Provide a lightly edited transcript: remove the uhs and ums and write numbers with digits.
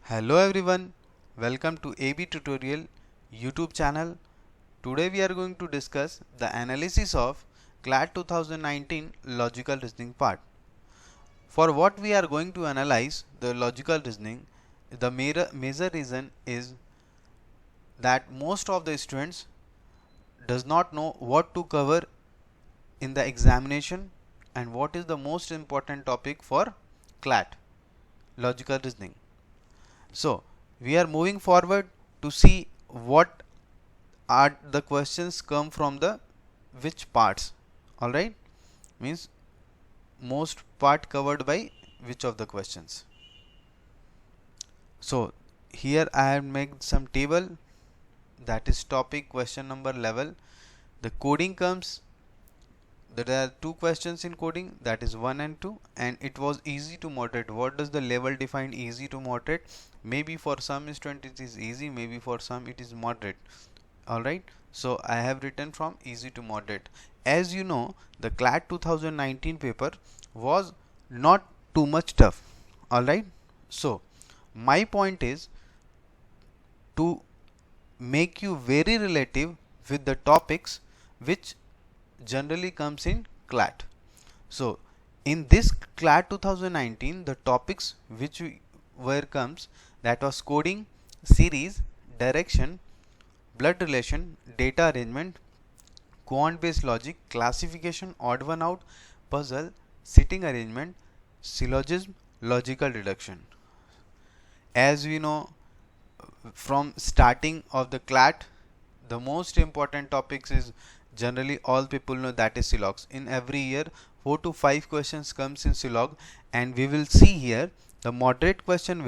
Hello everyone, welcome to AB Tutorial YouTube channel. Today we are going to discuss the analysis of CLAT 2019 logical reasoning part. For what we are going to analyze the logical reasoning, the major reason is that most of the students does not know what to cover in the examination and what is the most important topic for CLAT logical reasoning. So we are moving forward to see what are the questions come from the which parts. Alright, means most part covered by which of the questions. So here I have made some table, that is topic, question number, level. The coding comes, there are two questions in coding, that is 1 and 2, and it was easy to moderate. What does the level define easy to moderate? Maybe for some student it is easy, maybe for some it is moderate. Alright, so I have written from easy to moderate. As you know, the CLAT 2019 paper was not too much tough. Alright, so my point is to make you very relative with the topics which generally comes in CLAT. So in this CLAT 2019, the topics which were comes, that was coding, series, direction, blood relation, data arrangement, quant based logic, classification, odd one out, puzzle, sitting arrangement, syllogism, logical deduction. As we know, from starting of the CLAT, the most important topics is generally all people know, that is syllogs. In every year 4 to 5 questions comes in sylog, and we will see here the moderate question